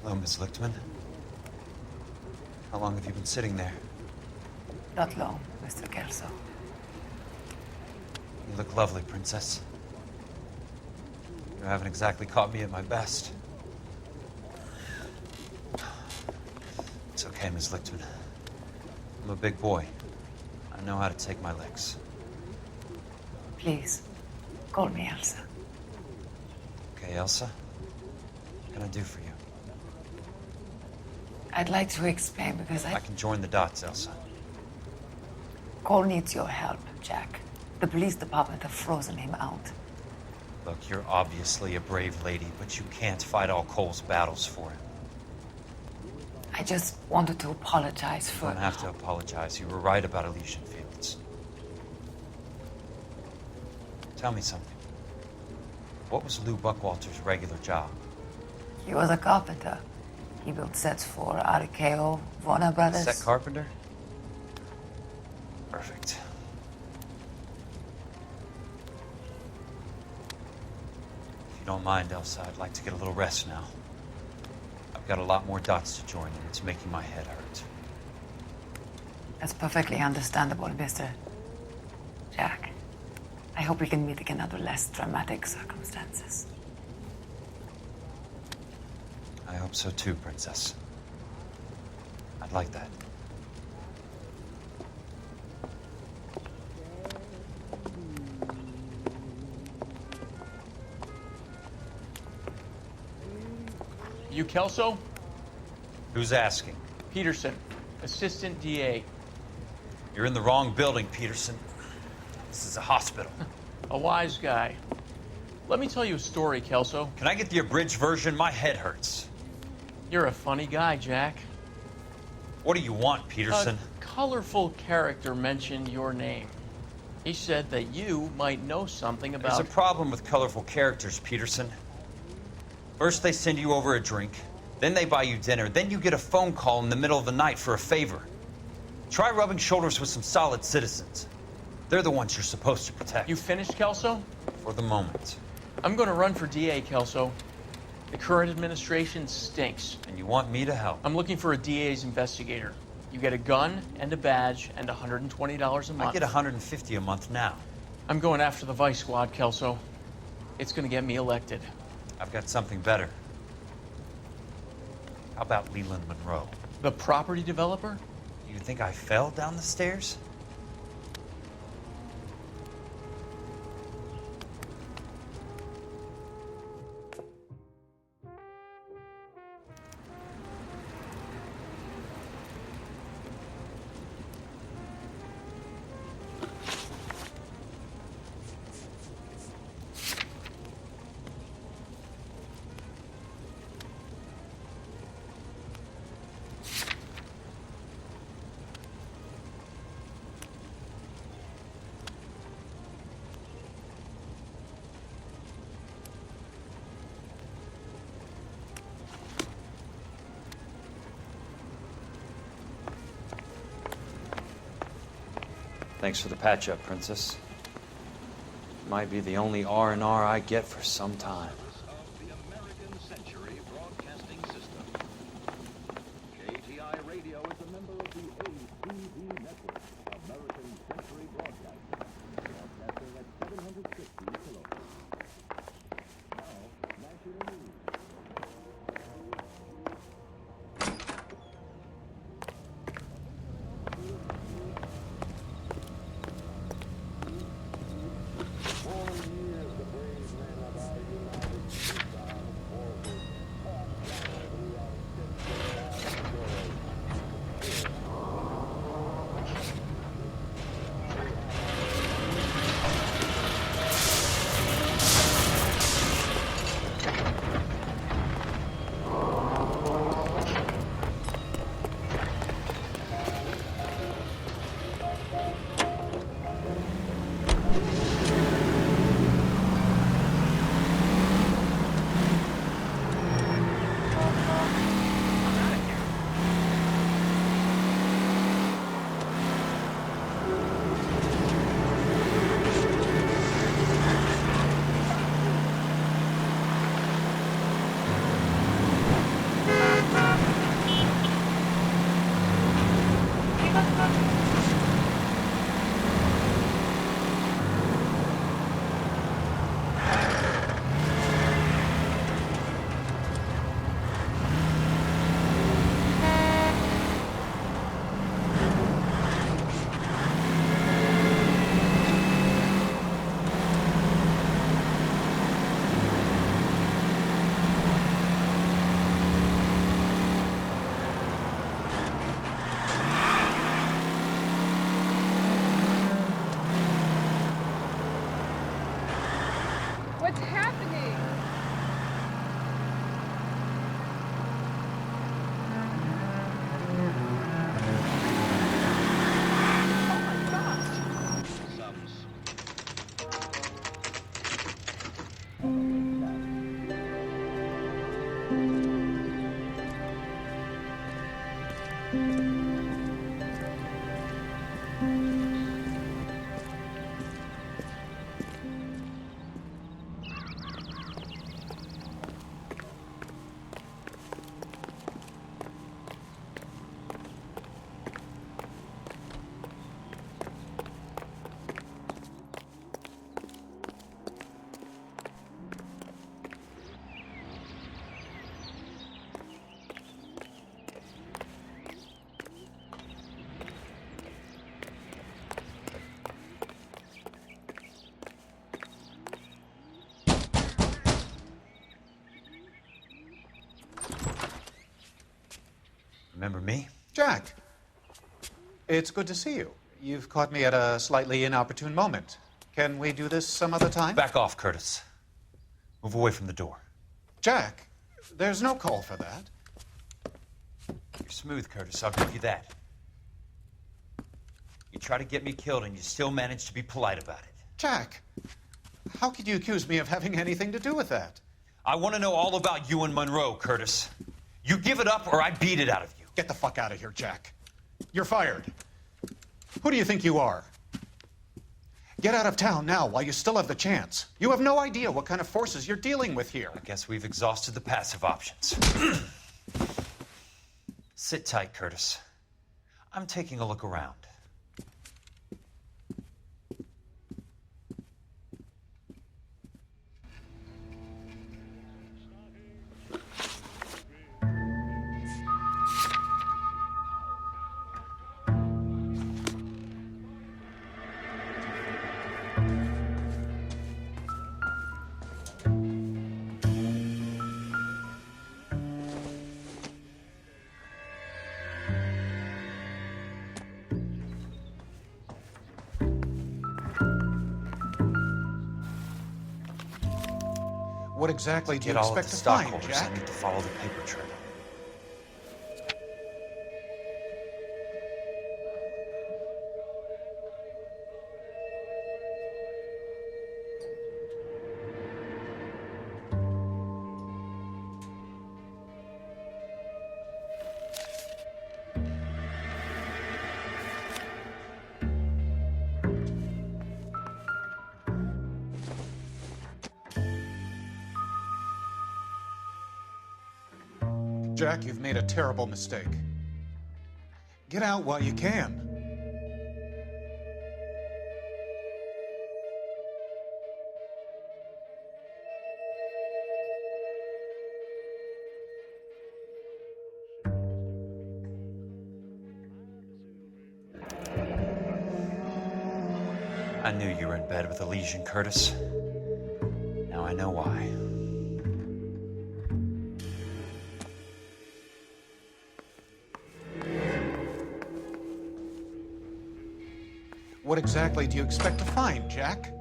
Hello, Miss Lichtman. How long have you been sitting there? Not long, Mr. Kelso. You look lovely, Princess. You haven't exactly caught me at my best. It's okay, Miss Lichtman. I'm a big boy. I know how to take my licks. Please, call me Elsa. Okay, Elsa? What can I do for you? I'd like to explain because I can join the dots, Elsa. Cole needs your help, Jack. The police department have frozen him out. Look, you're obviously a brave lady, but you can't fight all Cole's battles for him. I just wanted to apologize for... You don't have to apologize. You were right about Elysian Fields. Tell me something. What was Lou Buckwalter's regular job? He was a carpenter. He built sets for RKO, Warner Brothers. Set carpenter? Perfect. If you don't mind, Elsa, I'd like to get a little rest now. I've got a lot more dots to join, and it's making my head hurt. That's perfectly understandable, Mr. Jack. I hope we can meet again under less dramatic circumstances. I hope so too, Princess. I'd like that. You Kelso? Who's asking? Peterson, Assistant DA. You're in the wrong building, Peterson. This is a hospital. A wise guy. Let me tell you a story, Kelso. Can I get the abridged version? My head hurts. You're a funny guy, Jack. What do you want, Peterson? A colorful character mentioned your name. He said that you might know something about... There's a problem with colorful characters, Peterson. First they send you over a drink, then they buy you dinner, then you get a phone call in the middle of the night for a favor. Try rubbing shoulders with some solid citizens. They're the ones you're supposed to protect. You finished, Kelso? For the moment. I'm going to run for DA, Kelso. The current administration stinks. And you want me to help? I'm looking for a DA's investigator. You get a gun and a badge and $120 a month. I get $150 a month now. I'm going after the Vice Squad, Kelso. It's going to get me elected. I've got something better. How about Leland Monroe? The property developer? You think I fell down the stairs? Thanks for the patch-up, Princess. Might be the only R&R I get for some time. Of the American Century Broadcasting System. KTI Radio is a member of the ACB Network, American Century Broadcasting, broadcasting at 760 kilohertz. Now, national news. For years, the brave men of our United What's happening? Oh my gosh. Remember me? Jack, it's good to see you. You've caught me at a slightly inopportune moment. Can we do this some other time? Back off, Curtis. Move away from the door. Jack, there's no call for that. You're smooth, Curtis. I'll give you that. You try to get me killed, and you still manage to be polite about it. Jack, how could you accuse me of having anything to do with that? I want to know all about you and Monroe, Curtis. You give it up, or I beat it out of you. Get the fuck out of here, Jack. You're fired. Who do you think you are? Get out of town now while you still have the chance. You have no idea what kind of forces you're dealing with here. I guess we've exhausted the passive options. Sit tight, Curtis. I'm taking a look around. What exactly do you Get all of expect the to find, stockholders. Jack? I need to follow the paper trail. Jack, you've made a terrible mistake. Get out while you can. I knew you were in bed with a lesion, Curtis. Now I know why. What exactly do you expect to find, Jack?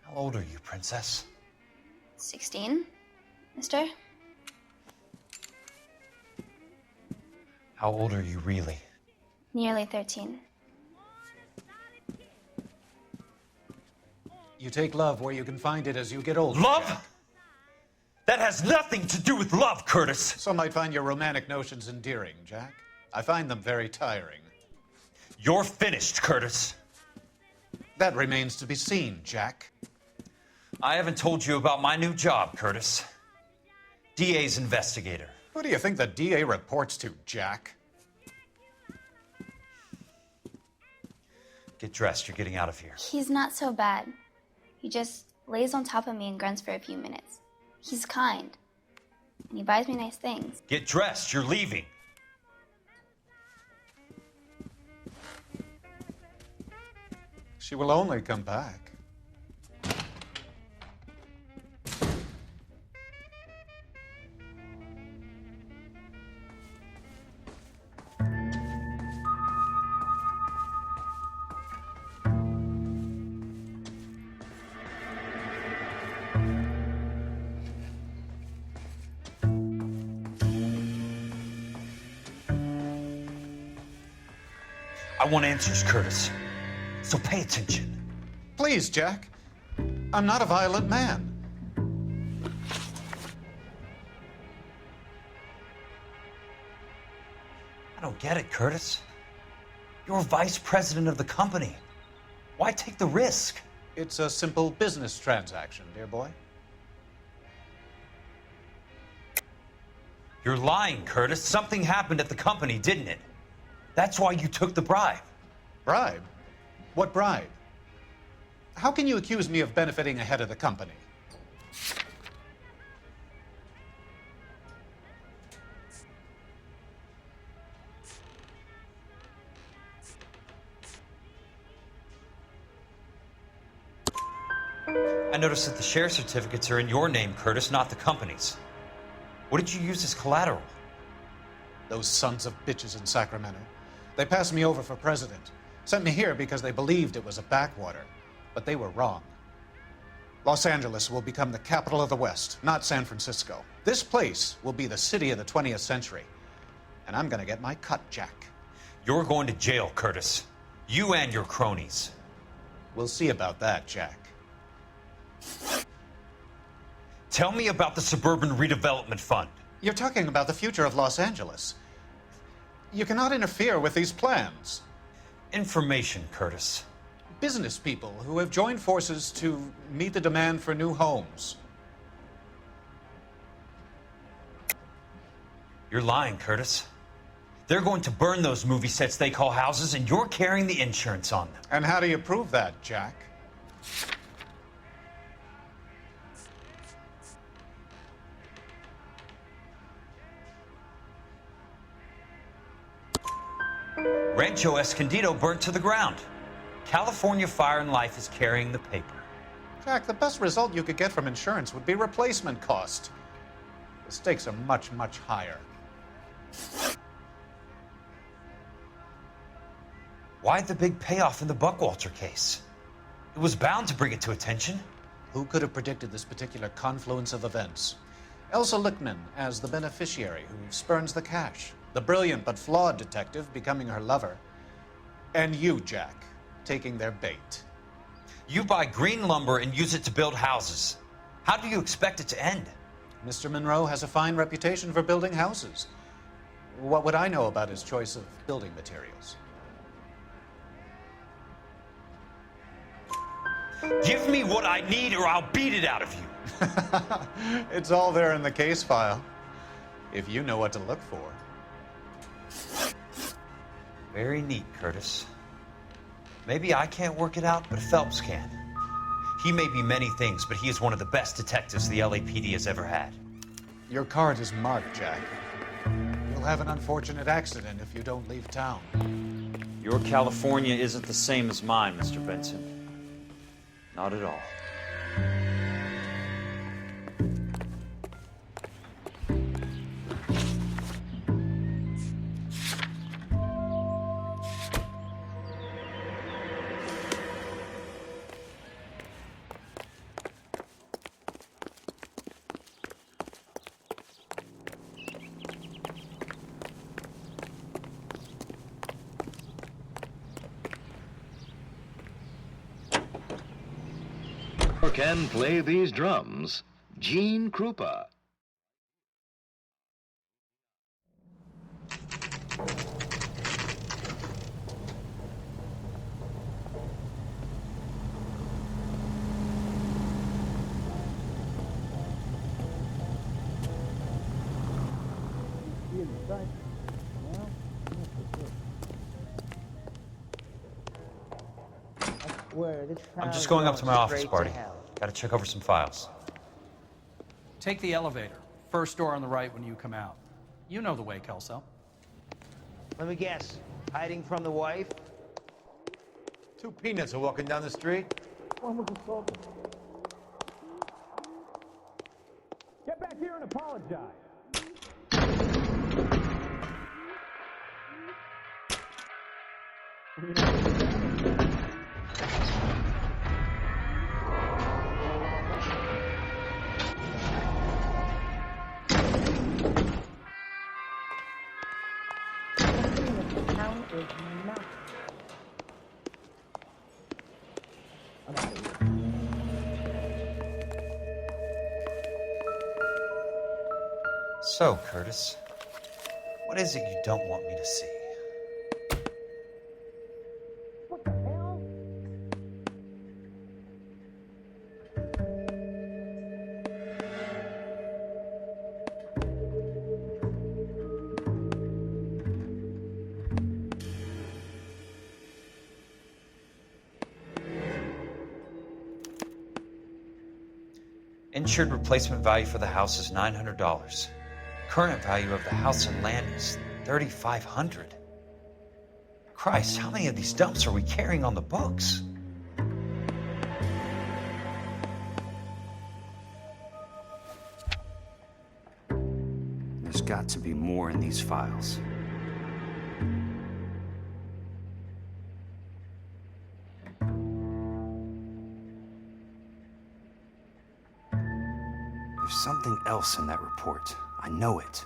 How old are you, Princess? 16, mister? How old are you really? Nearly 13. You take love where you can find it as you get older. Love? Jack. That has nothing to do with love, Curtis. Some might find your romantic notions endearing, Jack. I find them very tiring. You're finished, Curtis. That remains to be seen, Jack. I haven't told you about my new job, Curtis. DA's investigator. Who do you think the DA reports to, Jack? Get dressed, you're getting out of here. He's not so bad. He just lays on top of me and grunts for a few minutes. He's kind. and he buys me nice things. Get dressed. You're leaving. She will only come back. I want answers, Curtis. So pay attention. Please, Jack. I'm not a violent man. I don't get it, Curtis. You're vice president of the company. Why take the risk? It's a simple business transaction, dear boy. You're lying, Curtis. Something happened at the company, didn't it? That's why you took the bribe. Bribe? What bribe? How can you accuse me of benefiting ahead of the company? I noticed that the share certificates are in your name, Curtis, not the company's. What did you use as collateral? Those sons of bitches in Sacramento. They passed me over for president. Sent me here because they believed it was a backwater. But they were wrong. Los Angeles will become the capital of the West, not San Francisco. This place will be the city of the 20th century. And I'm gonna get my cut, Jack. You're going to jail, Curtis. You and your cronies. We'll see about that, Jack. Tell me about the Suburban Redevelopment Fund. You're talking about the future of Los Angeles. You cannot interfere with these plans. Information, Curtis. Business people who have joined forces to meet the demand for new homes. You're lying, Curtis. They're going to burn those movie sets they call houses, and you're carrying the insurance on them. And how do you prove that, Jack? Rancho Escondido burnt to the ground. California Fire and Life is carrying the paper. Jack, the best result you could get from insurance would be replacement cost. The stakes are much, much higher. Why the big payoff in the Buckwalter case? It was bound to bring it to attention. Who could have predicted this particular confluence of events? Elsa Lichtman as the beneficiary who spurns the cash. The brilliant but flawed detective becoming her lover. And you, Jack, taking their bait. You buy green lumber and use it to build houses. How do you expect it to end? Mr. Monroe has a fine reputation for building houses. What would I know about his choice of building materials? Give me what I need or I'll beat it out of you. It's all there in the case file, if you know what to look for. Very neat, Curtis. Maybe I can't work it out, but Phelps can. He may be many things, but he is one of the best detectives the LAPD has ever had. Your card is marked, Jack. You'll have an unfortunate accident if you don't leave town. Your California isn't the same as mine, Mr. Benson. Not at all. Can play these drums? Gene Krupa. I'm just going up to my office, Barty. Gotta check over some files. Take the elevator. first door on the right when you come out. You know the way, Kelso. Let me guess. Hiding from the wife? Two peanuts are walking down the street. One was assaulted. Get back here and apologize. So, Curtis, what is it you don't want me to see? What the hell? Insured replacement value for the house is $900. Current value of the house and land is $3,500. Christ, how many of these dumps are we carrying on the books? There's got to be more in these files. There's something else in that report. I know it.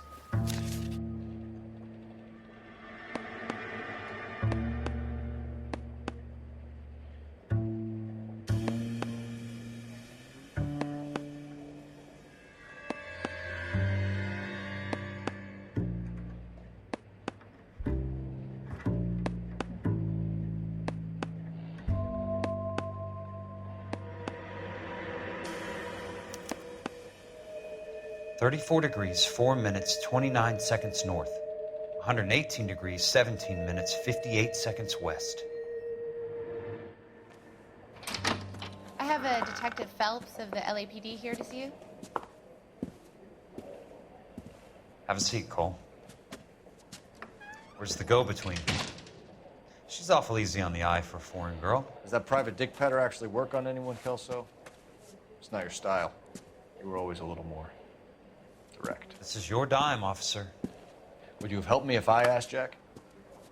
$34 4 minutes, 29 seconds north. 118 degrees, 17 minutes, 58 seconds west. I have a Detective Phelps of the LAPD here to see you. Have a seat, Cole. Where's the go-between? She's awful easy on the eye for a foreign girl. Does that private dick petter actually work on anyone, Kelso? It's not your style. You were always a little more direct. This is your dime, officer. Would you have helped me if I asked, Jack?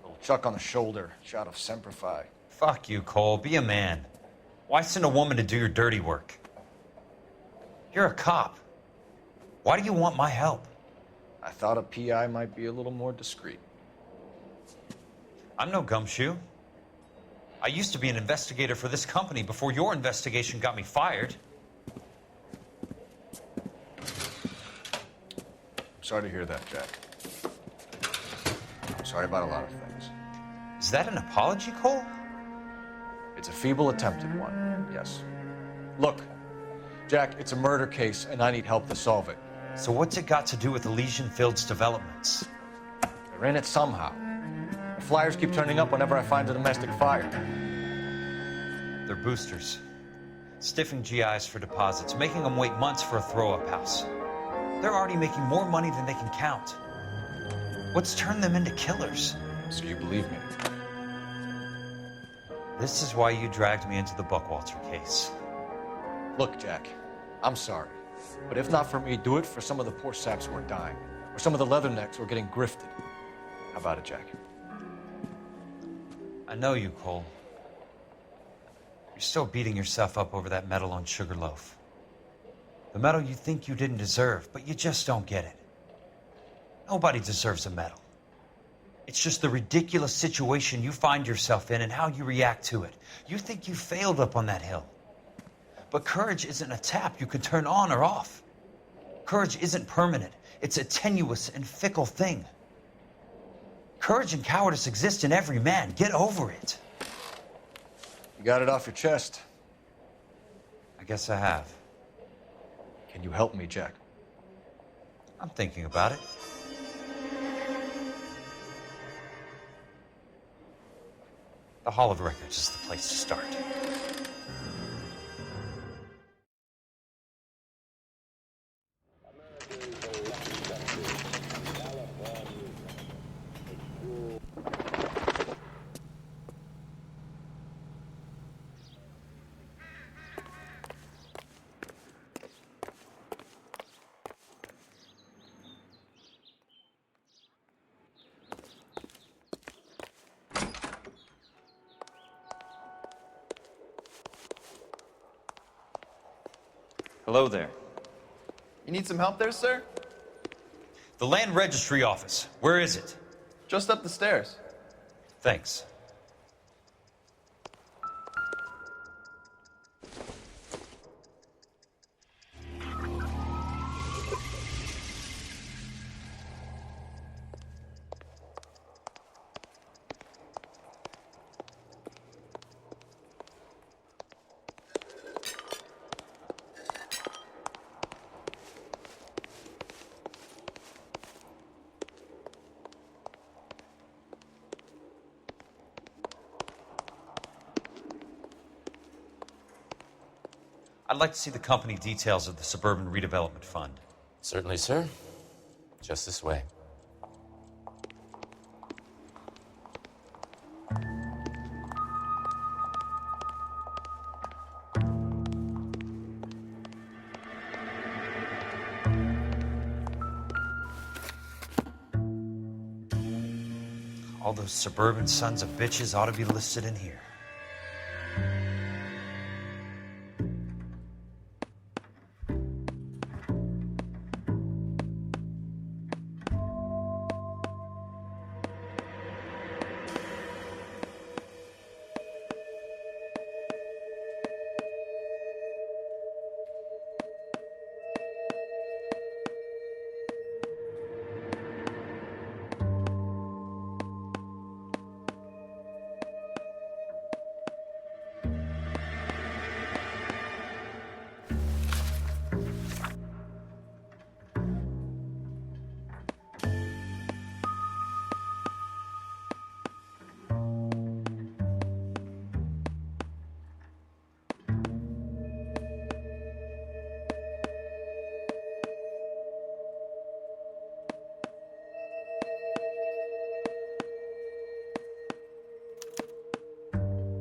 A little chuck on the shoulder, shot of Semper Fi. Fuck you, Cole. Be a man. Why send a woman to do your dirty work? You're a cop. Why do you want my help? I thought a PI might be a little more discreet. I'm no gumshoe. I used to be an investigator for this company before your investigation got me fired. Sorry to hear that, Jack. I'm sorry about a lot of things. Is that an apology, Cole? It's a feeble attempt at one, yes. Look, Jack, it's a murder case, and I need help to solve it. So what's it got to do with Elysian Fields developments? They're in it somehow. The flyers keep turning up whenever I find a domestic fire. They're boosters. Stiffing GIs for deposits, making them wait months for a throw-up house. They're already making more money than they can count. What's turned them into killers? So you believe me? This is why you dragged me into the Buckwalter case. Look, Jack, I'm sorry. But if not for me, do it for some of the poor saps who are dying. Or some of the leathernecks who are getting grifted. How about it, Jack? I know you, Cole. You're still beating yourself up over that medal on Sugarloaf. The medal you think you didn't deserve, but you just don't get it. Nobody deserves a medal. It's just the ridiculous situation you find yourself in and how you react to it. You think you failed up on that hill. But courage isn't a tap you can turn on or off. Courage isn't permanent. It's a tenuous and fickle thing. Courage and cowardice exist in every man. Get over it. You got it off your chest. I guess I have. Can you help me, Jack? I'm thinking about it. The Hall of Records is the place to start. America's Hello there. You need some help there, sir? The Land Registry Office. Where is it? Just up the stairs. Thanks. I'd like to see the company details of the Suburban Redevelopment Fund. Certainly, sir. Just this way. All those suburban sons of bitches ought to be listed in here.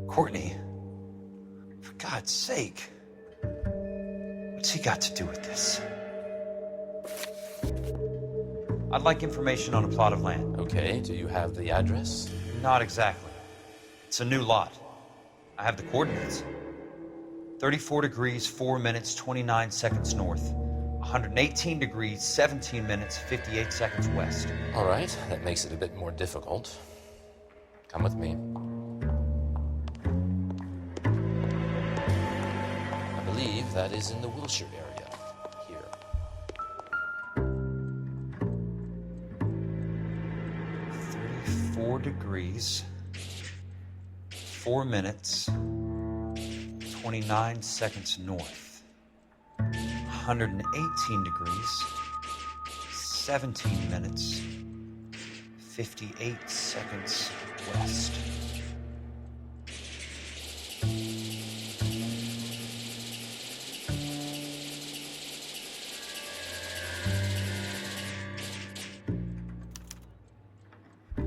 Courtney, for God's sake, what's he got to do with this? I'd like information on a plot of land. Okay, do you have the address? Not exactly. It's a new lot. I have the coordinates. 34 degrees, 4 minutes, 29 seconds north. 118 degrees, 17 minutes, 58 seconds west. All right, that makes it a bit more difficult. Come with me. I believe that is in the Wilshire area. Here. 34 degrees, 4 minutes, 29 seconds north. 118 degrees, 17 minutes, 58 seconds west.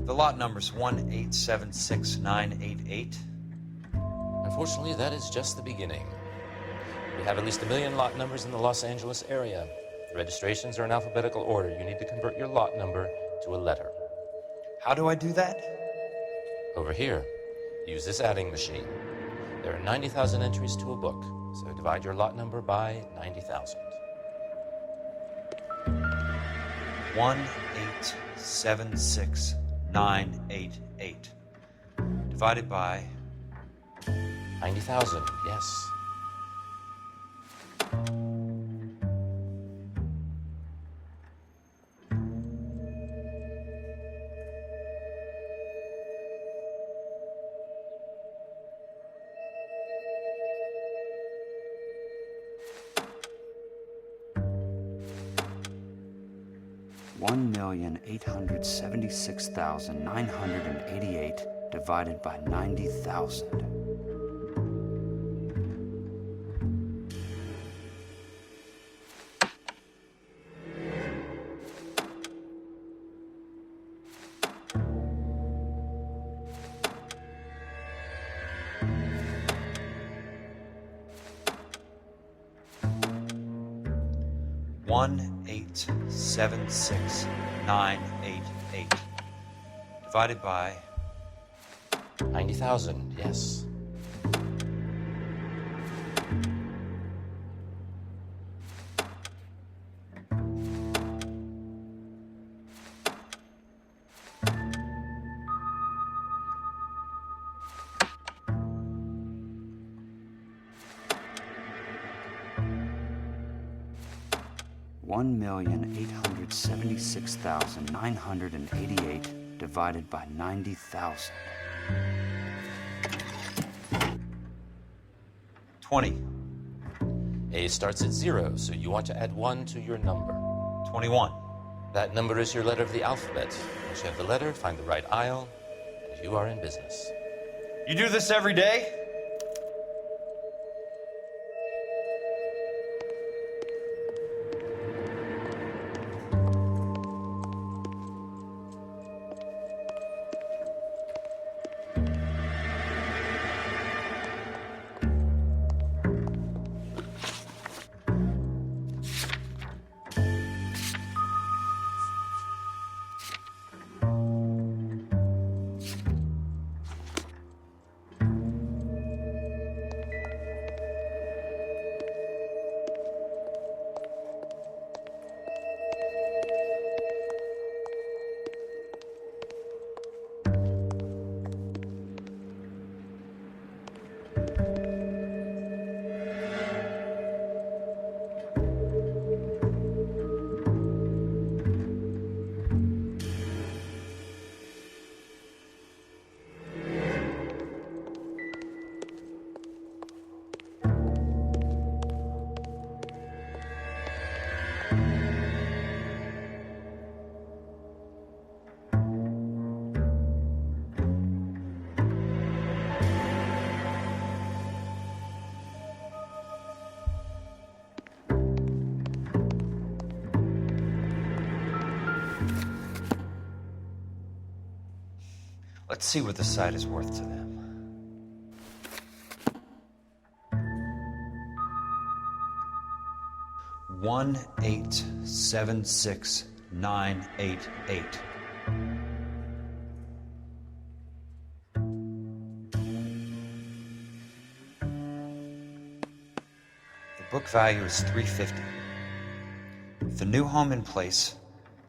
The lot number's 1876988. Unfortunately, that is just the beginning. We have at least 1 million lot numbers in the Los Angeles area. The registrations are in alphabetical order. You need to convert your lot number to a letter. How do I do that? Over here, use this adding machine. There are 90,000 entries to a book, so divide your lot number by 90,000. 1876988 divided by 90,000, yes. $1,876,988 divided by 90,000. $1,876,988 divided by 90,000, yes. 1,876,988 divided by 90,000. 20. A starts at 0, so you want to add 1 to your number. 21. That number is your letter of the alphabet. Once you have the letter, find the right aisle, and you are in business. You do this every day? Let's see what the site is worth to them. $1,876,988. The book value is $350. With the new home in place,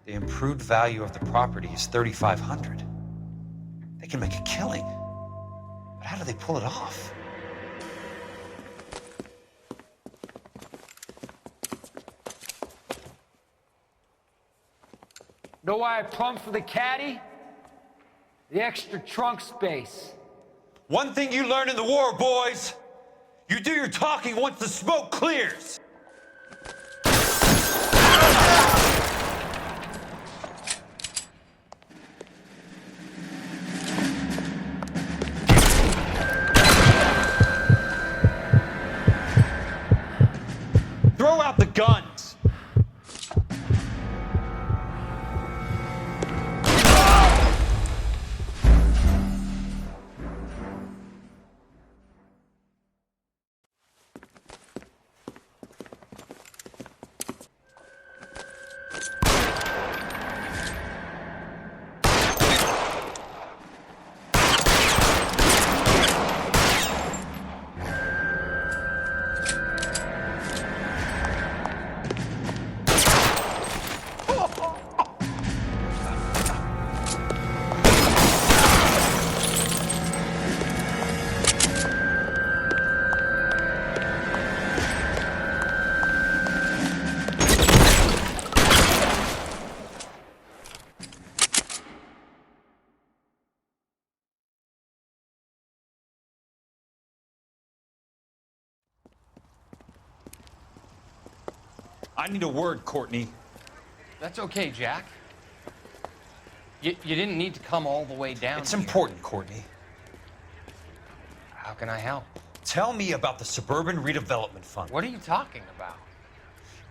the improved value of the property is $3,500. They can make a killing. But how do they pull it off? Know why I plumbed for the caddy? The extra trunk space. One thing you learn in the war, boys. You do your talking once the smoke clears. Throw out the guns! I need a word, Courtney. That's okay, Jack. You didn't need to come all the way down. It's important, Courtney. How can I help? Tell me about the Suburban Redevelopment Fund. What are you talking about?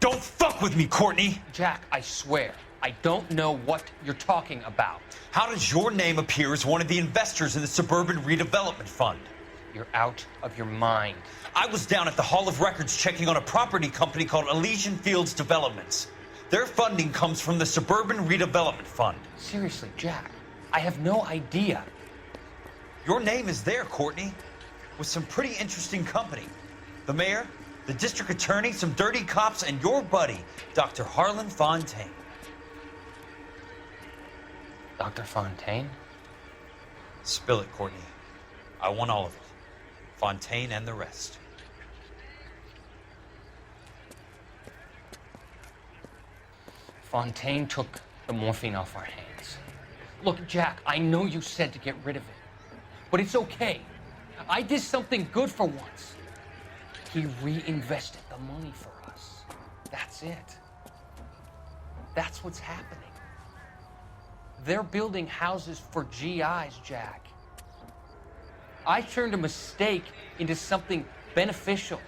Don't fuck with me, Courtney! Jack, I swear, I don't know what you're talking about. How does your name appear as one of the investors in the Suburban Redevelopment Fund? You're out of your mind. I was down at the Hall of Records checking on a property company called Elysian Fields Developments. Their funding comes from the Suburban Redevelopment Fund. Seriously, Jack, I have no idea. Your name is there, Courtney, with some pretty interesting company. The mayor, the district attorney, some dirty cops, and your buddy, Dr. Harlan Fontaine. Dr. Fontaine? Spill it, Courtney. I want all of it. Fontaine and the rest. Fontaine took the morphine off our hands. Look, Jack, I know you said to get rid of it, but it's okay. I did something good for once. He reinvested the money for us. That's it. That's what's happening. They're building houses for GIs, Jack. I turned a mistake into something beneficial.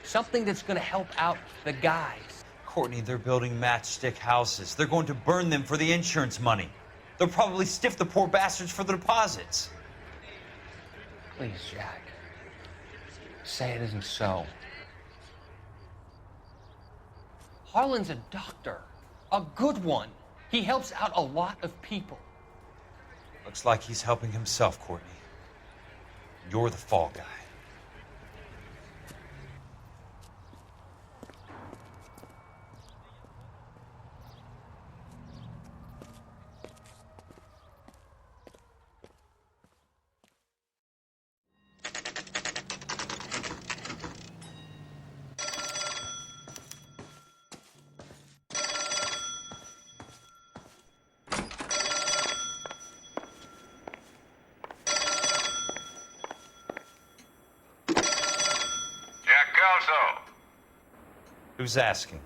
Something that's gonna help out the guys. Courtney, they're building matchstick houses. They're going to burn them for the insurance money. They'll probably stiff the poor bastards for the deposits. Please, Jack. Say it isn't so. Harlan's a doctor. A good one. He helps out a lot of people. Looks like he's helping himself, Courtney. You're the fall guy. Who's asking?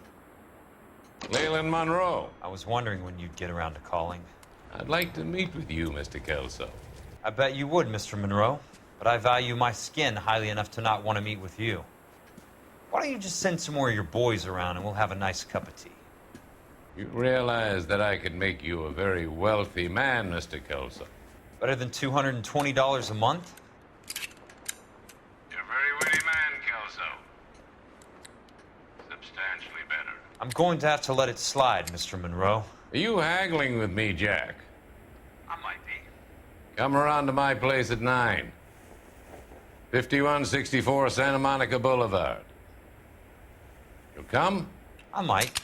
Leland Monroe. I was wondering when you'd get around to calling. I'd like to meet with you, Mr. Kelso. I bet you would, Mr. Monroe. But I value my skin highly enough to not want to meet with you. Why don't you just send some more of your boys around and we'll have a nice cup of tea? You realize that I could make you a very wealthy man, Mr. Kelso. Better than $220 a month? You're a very witty man, Kelso. Substantially better. I'm going to have to let it slide, Mr. Monroe. Are you haggling with me, Jack? I might be. Come around to my place at 9. 5164 Santa Monica Boulevard. You'll come? I might.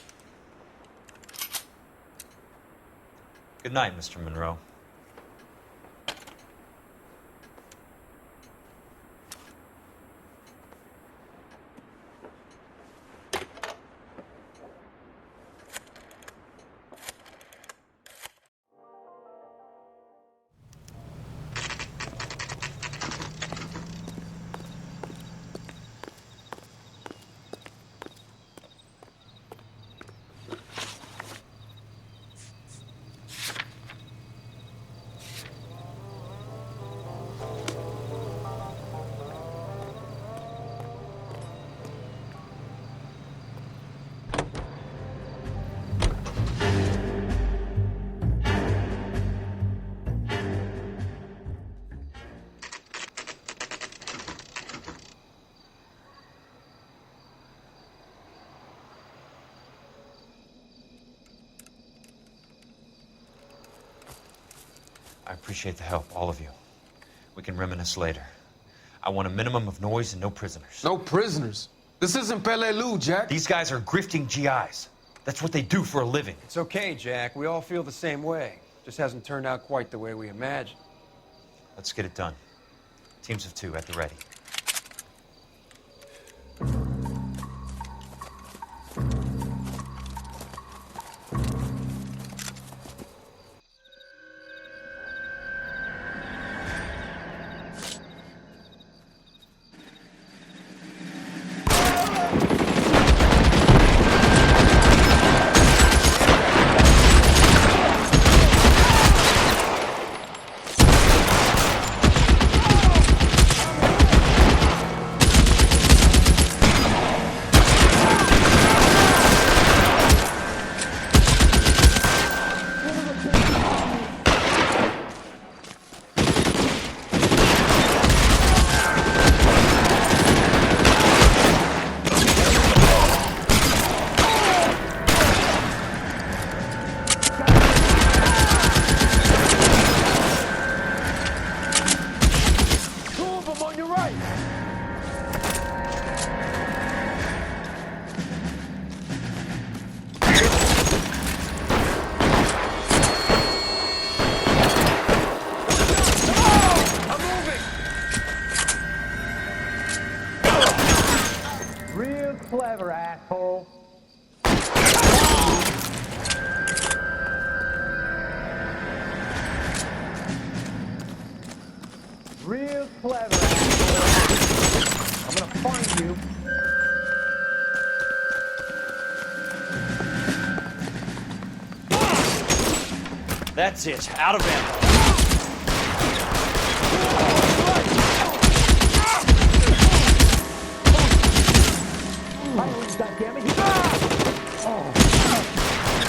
Good night, Mr. Monroe. I appreciate the help, all of you. We can reminisce later. I want a minimum of noise and no prisoners. No prisoners? This isn't Peleliu, Jack. These guys are grifting GIs. That's what they do for a living. It's okay, Jack. We all feel the same way. Just hasn't turned out quite the way we imagined. Let's get it done. Teams of 2 at the ready. Real clever, asshole. That's it. Out of ammo.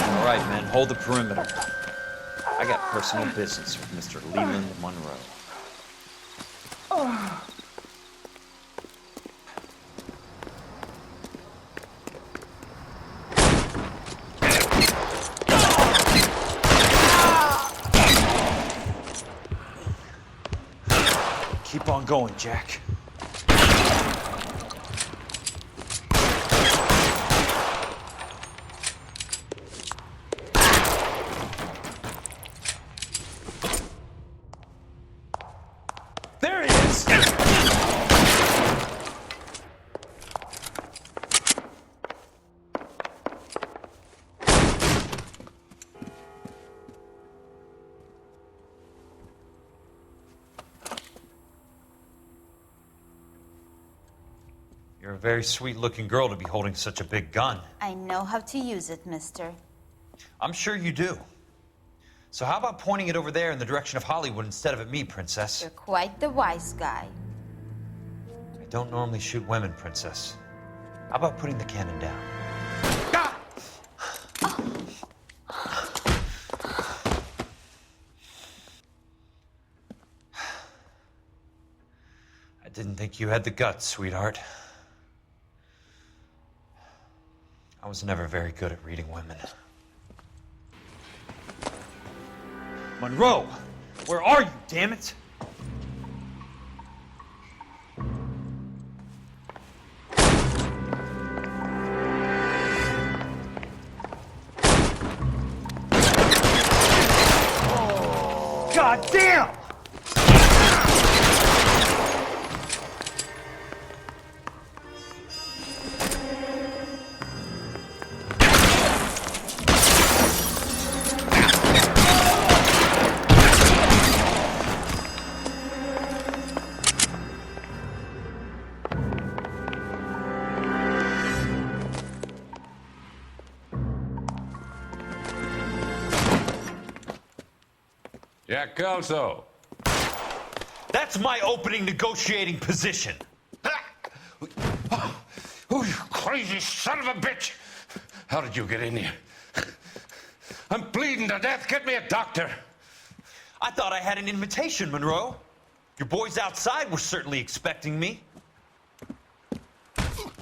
All right, men, hold the perimeter. I got personal business with Mr. Leland Monroe. Keep on going, Jack. There he is! You're a very sweet-looking girl to be holding such a big gun. I know how to use it, mister. I'm sure you do. So how about pointing it over there in the direction of Hollywood instead of at me, Princess? You're quite the wise guy. I don't normally shoot women, Princess. How about putting the cannon down? I didn't think you had the guts, sweetheart. I was never very good at reading women. Monroe! Where are you, damn it? God damn! Jack Kelso. That's my opening negotiating position. Oh, you crazy son of a bitch! How did you get in here? I'm bleeding to death. Get me a doctor. I thought I had an invitation, Monroe. Your boys outside were certainly expecting me.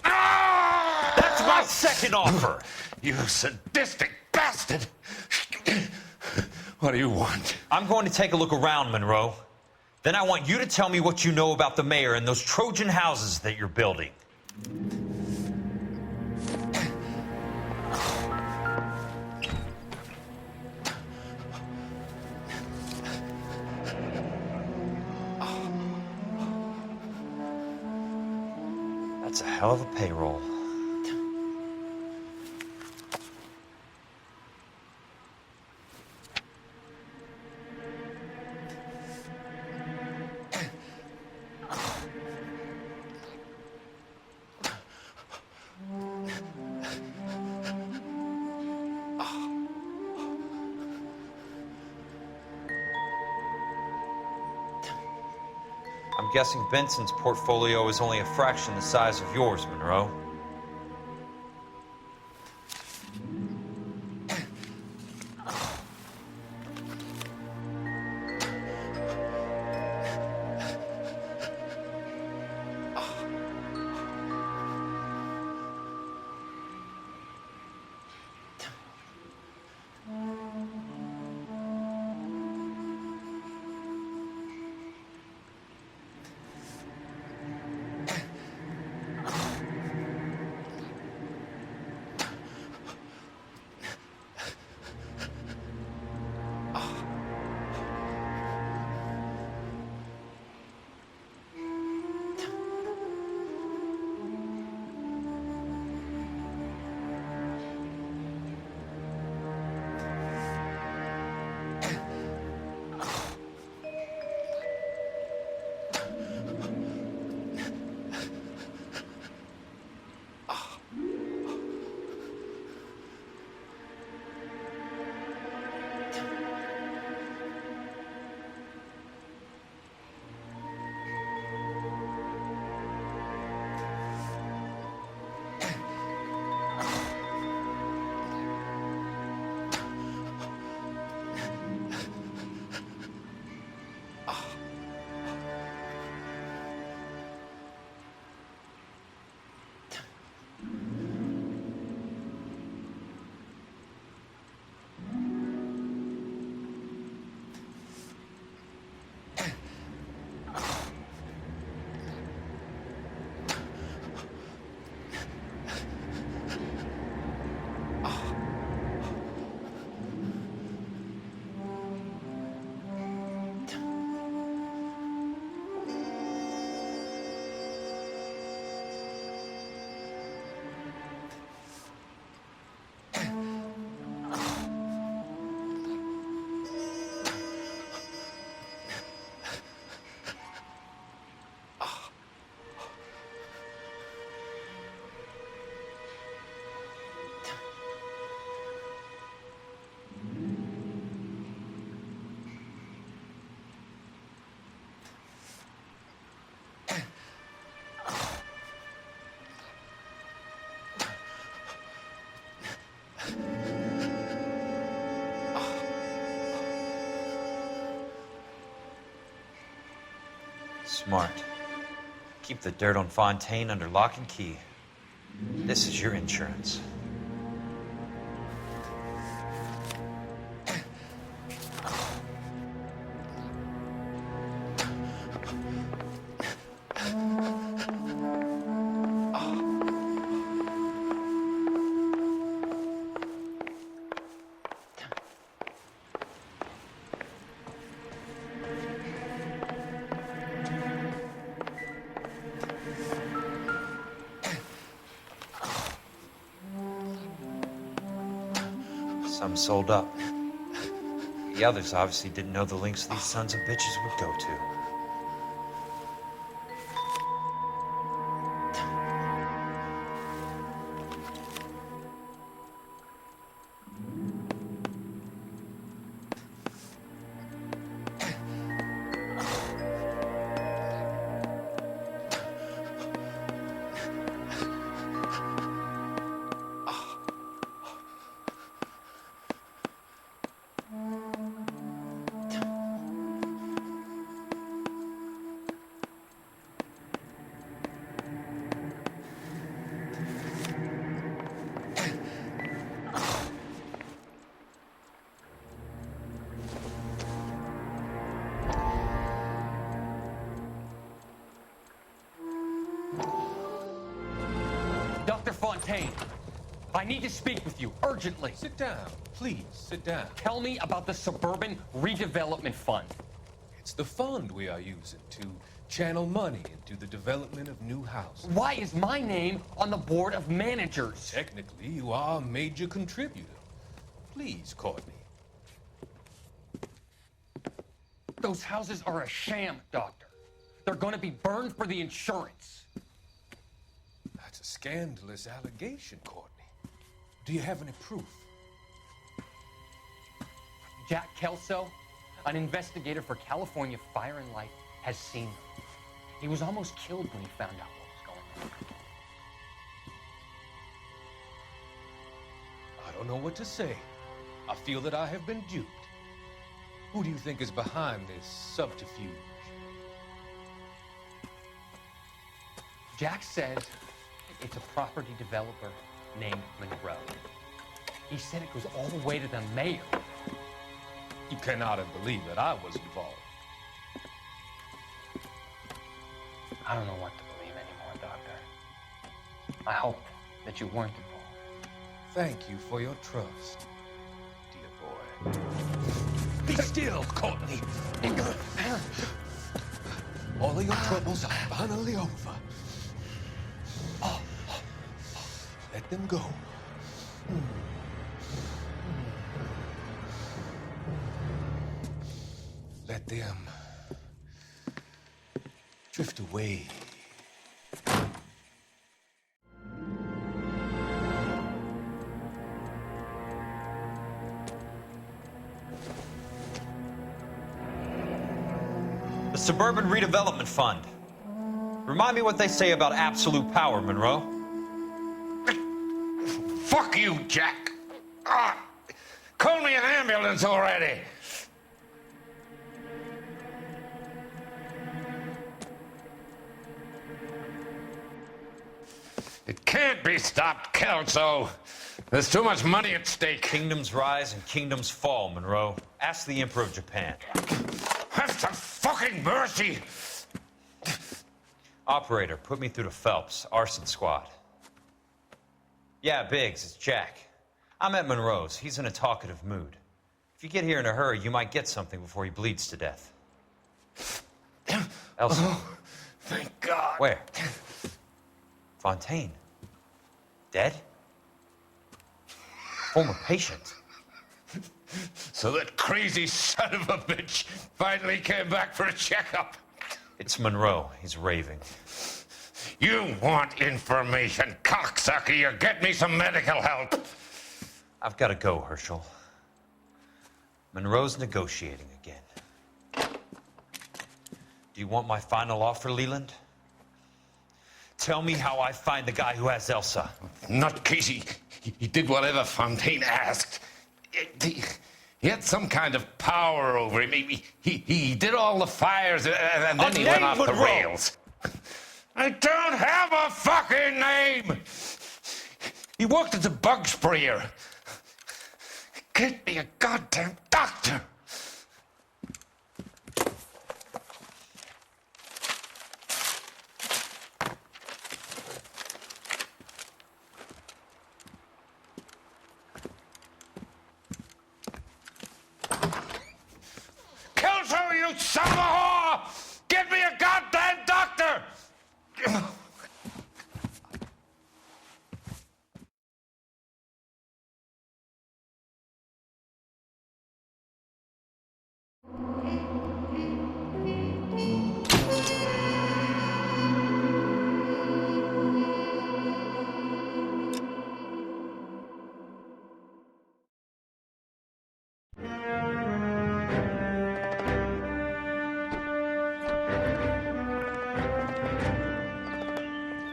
That's my second offer. You sadistic bastard! What do you want? I'm going to take a look around, Monroe. Then I want you to tell me what you know about the mayor and those Trojan houses that you're building. That's a hell of a payroll. I'm guessing Benson's portfolio is only a fraction the size of yours, Monroe. Smart. Keep the dirt on Fontaine under lock and key. This is your insurance. Some sold up. The others obviously didn't know the lengths these sons of bitches would go to. Dr. Fontaine, I need to speak with you urgently. Sit down. Please, sit down. Tell me about the Suburban Redevelopment Fund. It's the fund we are using to channel money into the development of new houses. Why is my name on the board of managers? Technically, you are a major contributor. Please, Courtney. Those houses are a sham, Doctor. They're going to be burned for the insurance. That's a scandalous allegation, Courtney. Do you have any proof? Jack Kelso, an investigator for California Fire and Life, has seen them. He was almost killed when he found out what was going on. I don't know what to say. I feel that I have been duped. Who do you think is behind this subterfuge? Jack says it's a property developer named Monroe. He said it goes all the way to the mayor. You cannot believe that I was involved. I don't know what to believe anymore, Doctor. I hoped that you weren't involved. Thank you for your trust, dear boy. Be still, Courtney. All of your troubles are finally over. Let them go. Let them drift away. The Suburban Redevelopment Fund. Remind me what they say about absolute power, Monroe. Fuck you, Jack. Call me an ambulance already. It can't be stopped, Kelso. There's too much money at stake. Kingdoms rise and kingdoms fall, Monroe. Ask the Emperor of Japan. Have some fucking mercy. Operator, put me through to Phelps, arson squad. Yeah, Biggs, it's Jack. I'm at Monroe's. He's in a talkative mood. If you get here in a hurry, you might get something before he bleeds to death. Elsa. Oh, thank God. Where? Fontaine. Dead? Former patient. So that crazy son of a bitch finally came back for a checkup. It's Monroe. He's raving. You want information, cocksucker. You get me some medical help. I've got to go, Herschel. Monroe's negotiating again. Do you want my final offer, Leland? Tell me how I find the guy who has Elsa. Not Casey. He did whatever Fontaine asked. He had some kind of power over him. He did all the fires, and then he went off the rails. I don't have a fucking name! He worked as a bug sprayer. Get me a goddamn doctor! Killjoy, you son of a whore! Get me a goddamn doctor!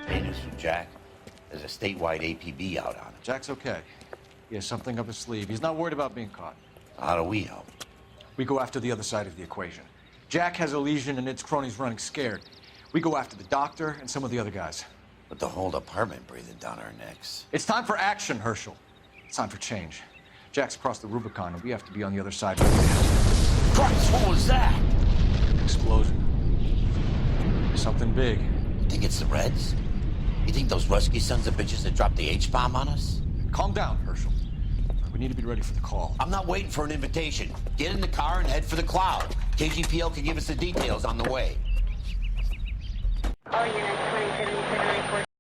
Hey, news from Jack. There's a statewide APB out on him. Jack's okay. He has something up his sleeve. He's not worried about being caught. How do we help? We go after the other side of the equation. Jack has a legion and its cronies running scared. We go after the doctor and some of the other guys. With the whole department breathing down our necks. It's time for action, Herschel. It's time for change. Jack's crossed the Rubicon, and we have to be on the other side. Christ, what was that? Explosion. Something big. You think it's the Reds? You think those Rusky sons of bitches that dropped the H-bomb on us? Calm down, Herschel. We need to be ready for the call. I'm not waiting for an invitation. Get in the car and head for the cloud. KGPL can give us the details on the way. All units, 27 report